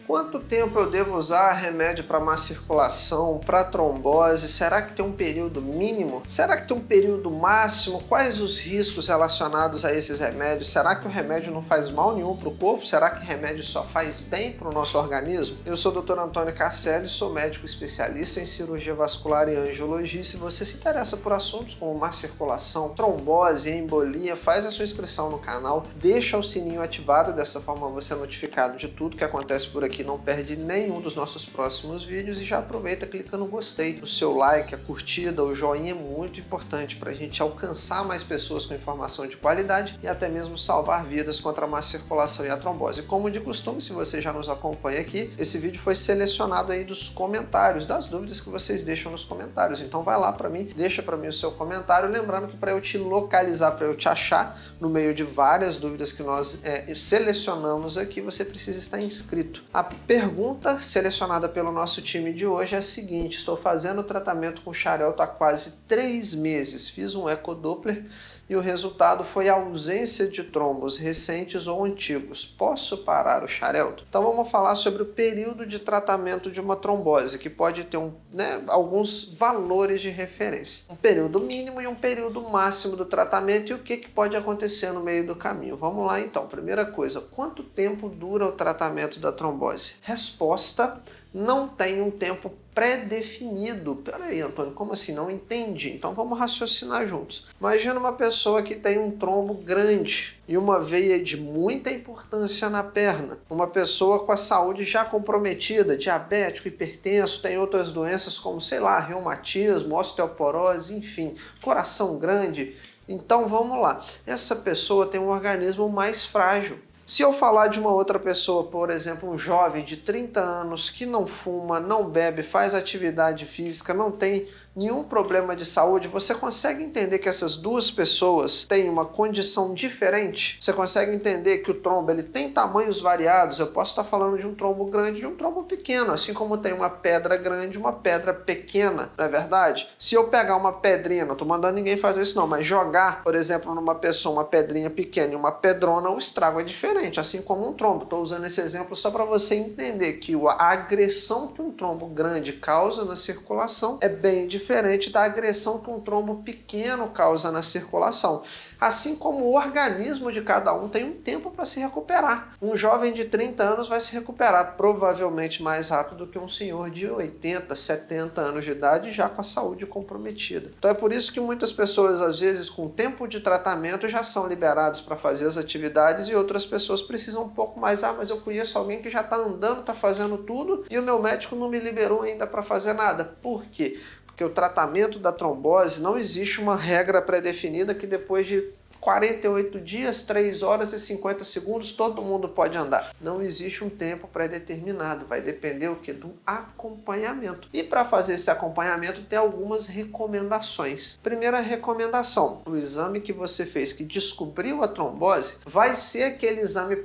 Quanto tempo eu devo usar remédio para má circulação, para trombose? Será que tem um período mínimo? Será que tem um período máximo? Quais os riscos relacionados a esses remédios? Será que o remédio não faz mal nenhum para o corpo? Será que remédio só faz bem para o nosso organismo? Eu sou o Dr. Antônio Casselli, sou médico especialista em cirurgia vascular e angiologia. Se você se interessa por assuntos como má circulação, trombose, embolia, faz a sua inscrição no canal, deixa o sininho ativado, dessa forma você é notificado de tudo que acontece por aqui, não perde nenhum dos nossos próximos vídeos e já aproveita, clica no gostei, o seu like, a curtida, o joinha é muito importante para a gente alcançar mais pessoas com informação de qualidade e até mesmo salvar vidas contra a má circulação e a trombose. Como de costume, se você já nos acompanha aqui, esse vídeo foi selecionado aí dos comentários, das dúvidas que vocês deixam nos comentários. Então vai lá para mim, deixa para mim o seu comentário, lembrando que para eu te localizar, para eu te achar no meio de várias dúvidas que nós selecionamos aqui, você precisa estar inscrito. A pergunta selecionada pelo nosso time de hoje é a seguinte: estou fazendo tratamento com Xarelto há quase 3 meses, fiz um ecodoppler e o resultado foi a ausência de trombos recentes ou antigos. Posso parar o Xarelto? Então vamos falar sobre o período de tratamento de uma trombose, que pode ter alguns valores de referência. Um período mínimo e um período máximo do tratamento e o que pode acontecer no meio do caminho. Vamos lá então. Primeira coisa, quanto tempo dura o tratamento da trombose? Resposta: não tem um tempo pré-definido. Peraí, Antônio, como assim? Não entendi. Então vamos raciocinar juntos. Imagina uma pessoa que tem um trombo grande e uma veia de muita importância na perna. Uma pessoa com a saúde já comprometida, diabético, hipertenso, tem outras doenças como, sei lá, reumatismo, osteoporose, enfim, coração grande. Então vamos lá. Essa pessoa tem um organismo mais frágil. Se eu falar de uma outra pessoa, por exemplo, um jovem de 30 anos que não fuma, não bebe, faz atividade física, não tem nenhum problema de saúde, você consegue entender que essas duas pessoas têm uma condição diferente? Você consegue entender que o trombo ele tem tamanhos variados? Eu posso estar falando de um trombo grande e de um trombo pequeno, assim como tem uma pedra grande e uma pedra pequena, não é verdade? Se eu pegar uma pedrinha, não estou mandando ninguém fazer isso não, mas jogar, por exemplo, numa pessoa uma pedrinha pequena e uma pedrona, o estrago é diferente, assim como um trombo. Estou usando esse exemplo só para você entender que a agressão que um trombo grande causa na circulação é bem diferente da agressão que um trombo pequeno causa na circulação. Assim como o organismo de cada um tem um tempo para se recuperar. Um jovem de 30 anos vai se recuperar provavelmente mais rápido que um senhor de 80, 70 anos de idade já com a saúde comprometida. Então é por isso que muitas pessoas, às vezes, com tempo de tratamento já são liberados para fazer as atividades e outras pessoas precisam um pouco mais. Ah, mas eu conheço alguém que já está andando, está fazendo tudo e o meu médico não me liberou ainda para fazer nada. Por quê? Porque o tratamento da trombose não existe uma regra pré-definida que depois de 48 dias, 3 horas e 50 segundos, todo mundo pode andar. Não existe um tempo pré-determinado, vai depender o quê? Do acompanhamento. E para fazer esse acompanhamento tem algumas recomendações. Primeira recomendação: o exame que você fez que descobriu a trombose vai ser aquele exame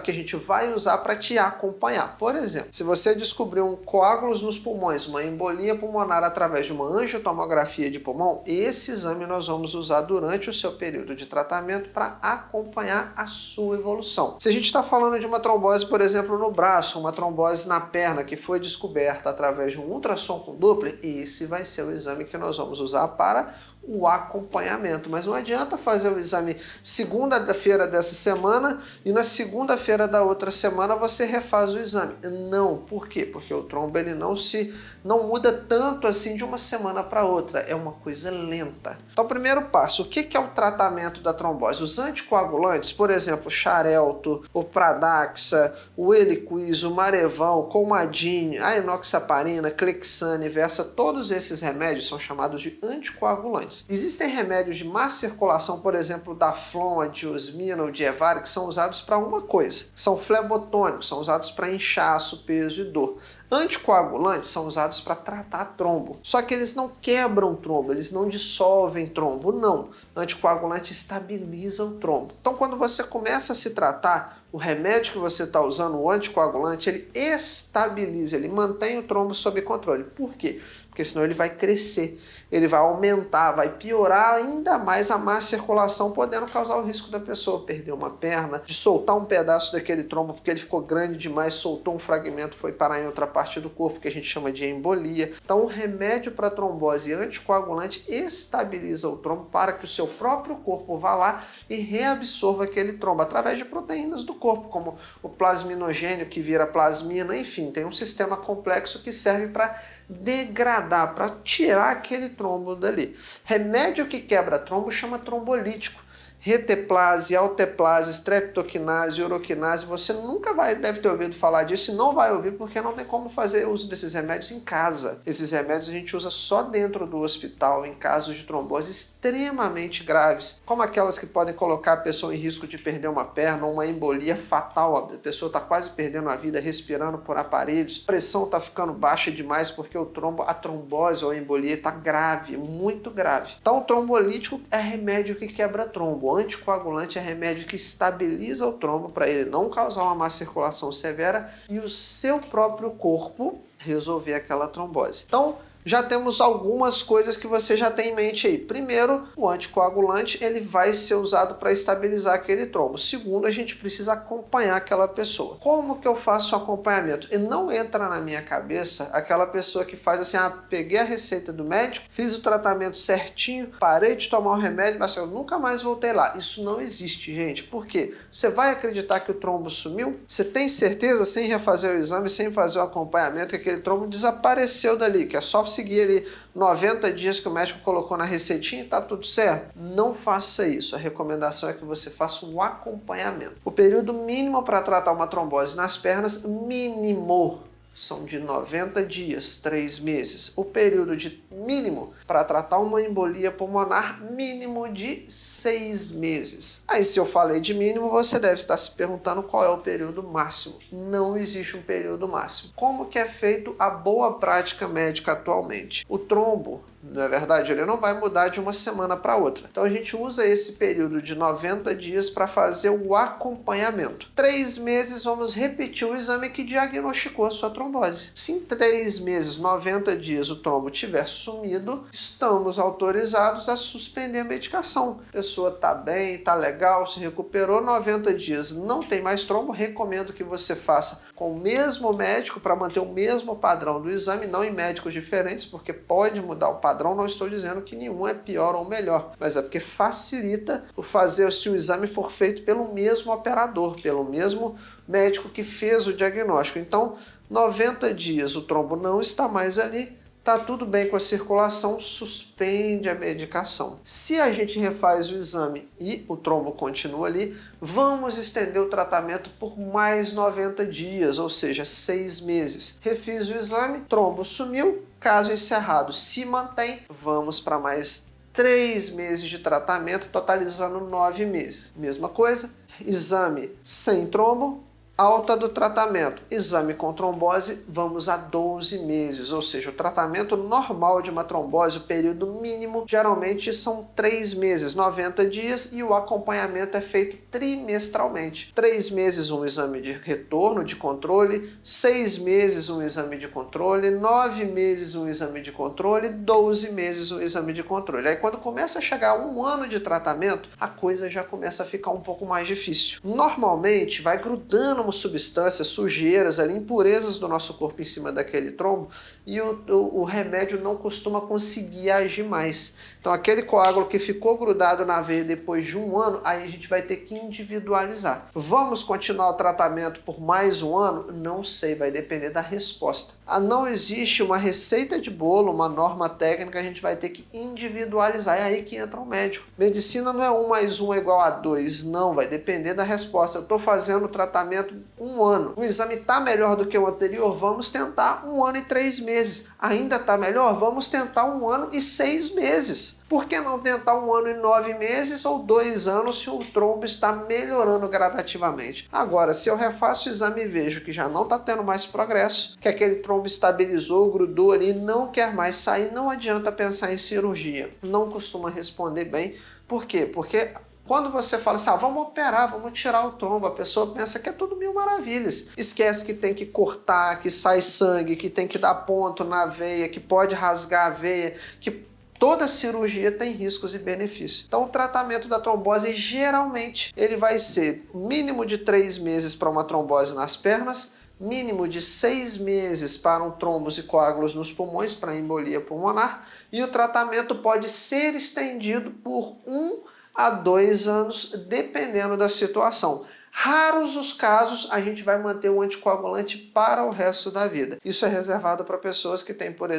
que a gente vai usar para te acompanhar. Por exemplo, se você descobriu um coágulos nos pulmões, uma embolia pulmonar através de uma angiotomografia de pulmão, esse exame nós vamos usar durante o seu período de tratamento para acompanhar a sua evolução. Se a gente está falando de uma trombose, por exemplo, no braço, uma trombose na perna que foi descoberta através de um ultrassom com Doppler, esse vai ser o exame que nós vamos usar para o acompanhamento. Mas não adianta fazer o exame segunda-feira dessa semana e na segunda-feira da outra semana você refaz o exame. Não, por quê? Porque o trombo ele não muda tanto assim de uma semana para outra, é uma coisa lenta. Então, primeiro passo, o que é o tratamento da trombose? Os anticoagulantes, por exemplo, Xarelto, o Pradaxa, o Eliquis, o Marevão, o Coumadin, a enoxaparina, Clexane, Versa, todos esses remédios são chamados de anticoagulantes. Existem remédios de má circulação, por exemplo, Daflon, a diosmina, o Dievar, que são usados para uma coisa. São flebotônicos, são usados para inchaço, peso e dor. Anticoagulantes são usados para tratar trombo. Só que eles não quebram trombo, eles não dissolvem trombo, não. Anticoagulante estabiliza o trombo. Então, quando você começa a se tratar, O remédio que você está usando, o anticoagulante, ele estabiliza, ele mantém o trombo sob controle. Por quê? Porque senão ele vai crescer, ele vai aumentar, vai piorar ainda mais a má circulação, podendo causar o risco da pessoa perder uma perna, de soltar um pedaço daquele trombo porque ele ficou grande demais, soltou um fragmento, foi parar em outra parte do corpo, que a gente chama de embolia. Então o remédio para trombose anticoagulante estabiliza o trombo para que o seu próprio corpo vá lá e reabsorva aquele trombo através de proteínas do corpo, como o plasminogênio que vira plasmina, enfim, tem um sistema complexo que serve para degradar, para tirar aquele trombo dali. Remédio que quebra trombo chama trombolítico. Reteplase, alteplase, streptokinase, uroquinase, você nunca deve ter ouvido falar disso e não vai ouvir porque não tem como fazer uso desses remédios em casa. Esses remédios a gente usa só dentro do hospital, em casos de trombose extremamente graves, como aquelas que podem colocar a pessoa em risco de perder uma perna ou uma embolia fatal, a pessoa está quase perdendo a vida respirando por aparelhos, a pressão está ficando baixa demais porque a trombose ou a embolia está grave, muito grave. Então o trombolítico é remédio que quebra trombo. O anticoagulante é remédio que estabiliza o trombo para ele não causar uma má circulação severa e o seu próprio corpo resolver aquela trombose. Então, já temos algumas coisas que você já tem em mente aí. Primeiro, o anticoagulante ele vai ser usado para estabilizar aquele trombo. Segundo, a gente precisa acompanhar aquela pessoa. Como que eu faço o acompanhamento? E não entra na minha cabeça aquela pessoa que faz assim, peguei a receita do médico, fiz o tratamento certinho, parei de tomar o remédio, mas eu nunca mais voltei lá. Isso não existe, gente. Por quê? Você vai acreditar que o trombo sumiu? Você tem certeza, sem refazer o exame, sem fazer o acompanhamento, que aquele trombo desapareceu dali, que é só seguir ali 90 dias que o médico colocou na receitinha e tá tudo certo? Não faça isso. A recomendação é que você faça um acompanhamento. O período mínimo para tratar uma trombose nas pernas, mínimo, são de 90 dias, 3 meses. O período de mínimo para tratar uma embolia pulmonar, mínimo de 6 meses. Aí se eu falei de mínimo, você deve estar se perguntando qual é o período máximo. Não existe um período máximo. Como que é feito a boa prática médica atualmente? O trombo, não é verdade? Ele não vai mudar de uma semana para outra. Então a gente usa esse período de 90 dias para fazer o acompanhamento. 3 meses vamos repetir o exame que diagnosticou a sua trombose. Se em 3 meses, 90 dias o trombo tiver sumido, estamos autorizados a suspender a medicação. A pessoa está bem, está legal, se recuperou, 90 dias não tem mais trombo, recomendo que você faça com o mesmo médico para manter o mesmo padrão do exame, não em médicos diferentes, porque pode mudar o padrão. Não estou dizendo que nenhum é pior ou melhor, mas é porque facilita o fazer se o exame for feito pelo mesmo operador, pelo mesmo médico que fez o diagnóstico. Então, 90 dias o trombo não está mais ali, tá tudo bem com a circulação, suspende a medicação. Se a gente refaz o exame e o trombo continua ali, vamos estender o tratamento por mais 90 dias, ou seja, 6 meses. Refiz o exame, trombo sumiu, caso encerrado se mantém, vamos para mais 3 meses de tratamento, totalizando 9 meses. Mesma coisa, exame sem trombo, alta do tratamento, exame com trombose, vamos a 12 meses, ou seja, o tratamento normal de uma trombose, o período mínimo, geralmente são 3 meses, 90 dias, e o acompanhamento é feito trimestralmente. 3 meses um exame de retorno, de controle, 6 meses um exame de controle, 9 meses um exame de controle, 12 meses um exame de controle. Aí quando começa a chegar 1 ano de tratamento, a coisa já começa a ficar um pouco mais difícil. Normalmente vai grudando substâncias, sujeiras, ali, impurezas do nosso corpo em cima daquele trombo e o remédio não costuma conseguir agir mais. Então aquele coágulo que ficou grudado na veia depois de 1 ano, aí a gente vai ter que individualizar. Vamos continuar o tratamento por mais 1 ano? Não sei, vai depender da resposta. Não existe uma receita de bolo, uma norma técnica, a gente vai ter que individualizar. É aí que entra o médico. Medicina não é 1 mais 1 é igual a 2, não, vai depender da resposta. Eu estou fazendo o tratamento 1 ano. O exame está melhor do que o anterior? Vamos tentar 1 ano e 3 meses. Ainda está melhor? Vamos tentar 1 ano e 6 meses. Por que não tentar 1 ano e 9 meses ou 2 anos se o trombo está melhorando gradativamente? Agora, se eu refaço o exame e vejo que já não está tendo mais progresso, que aquele trombo estabilizou, grudou ali, não quer mais sair, não adianta pensar em cirurgia. Não costuma responder bem. Por quê? Porque Quando você fala assim, vamos operar, vamos tirar o trombo, a pessoa pensa que é tudo mil maravilhas. Esquece que tem que cortar, que sai sangue, que tem que dar ponto na veia, que pode rasgar a veia, que toda cirurgia tem riscos e benefícios. Então o tratamento da trombose geralmente ele vai ser mínimo de 3 meses para uma trombose nas pernas, mínimo de 6 meses para um trombos e coágulos nos pulmões, para embolia pulmonar, e o tratamento pode ser estendido por 1 a 2 anos, dependendo da situação. Raros os casos, a gente vai manter o anticoagulante para o resto da vida. Isso é reservado para pessoas que têm, por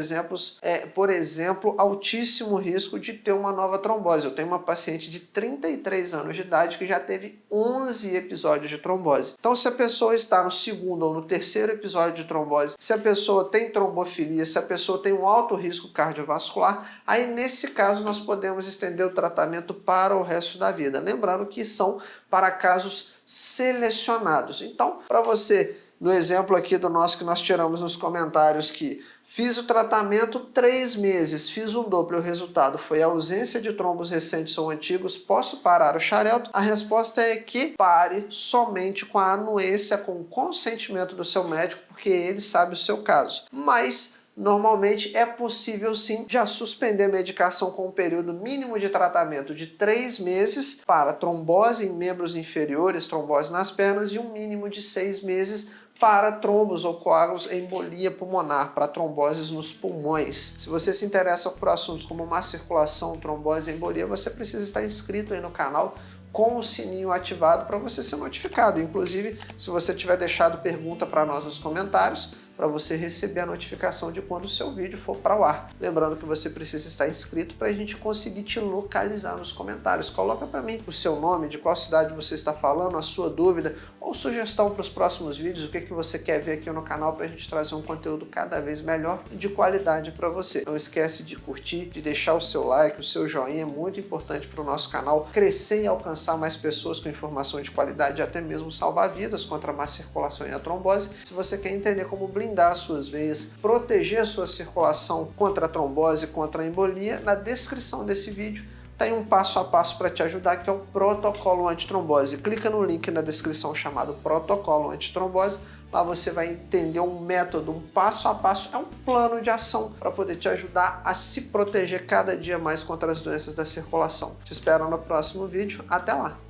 exemplo, altíssimo risco de ter uma nova trombose. Eu tenho uma paciente de 33 anos de idade que já teve 11 episódios de trombose. Então, se a pessoa está no segundo ou no terceiro episódio de trombose, se a pessoa tem trombofilia, se a pessoa tem um alto risco cardiovascular, aí nesse caso nós podemos estender o tratamento para o resto da vida. Lembrando que são para casos selecionados. Então, para você, no exemplo aqui do nosso que nós tiramos nos comentários que fiz o tratamento 3 meses, fiz um Doppler, o resultado foi ausência de trombos recentes ou antigos, posso parar o Xarelto? A resposta é que pare somente com a anuência, com o consentimento do seu médico, porque ele sabe o seu caso. Mas normalmente é possível sim já suspender a medicação com um período mínimo de tratamento de 3 meses para trombose em membros inferiores, trombose nas pernas, e um mínimo de 6 meses para trombos ou coágulos em embolia pulmonar, para tromboses nos pulmões. Se você se interessa por assuntos como má circulação, trombose e embolia, você precisa estar inscrito aí no canal com o sininho ativado para você ser notificado. Inclusive, se você tiver deixado pergunta para nós nos comentários, para você receber a notificação de quando o seu vídeo for para o ar. Lembrando que você precisa estar inscrito para a gente conseguir te localizar nos comentários. Coloca para mim o seu nome, de qual cidade você está falando, a sua dúvida ou sugestão para os próximos vídeos, o que você quer ver aqui no canal para a gente trazer um conteúdo cada vez melhor e de qualidade para você. Não esquece de curtir, de deixar o seu like, o seu joinha, é muito importante para o nosso canal crescer e alcançar mais pessoas com informação de qualidade e até mesmo salvar vidas contra a má circulação e a trombose. Se você quer entender como blindar as suas veias, proteger a sua circulação contra a trombose, contra a embolia, na descrição desse vídeo tem um passo a passo para te ajudar, que é o protocolo antitrombose. Clica no link na descrição chamado protocolo antitrombose. Lá você vai entender um método, um passo a passo, é um plano de ação para poder te ajudar a se proteger cada dia mais contra as doenças da circulação. Te espero no próximo vídeo. Até lá!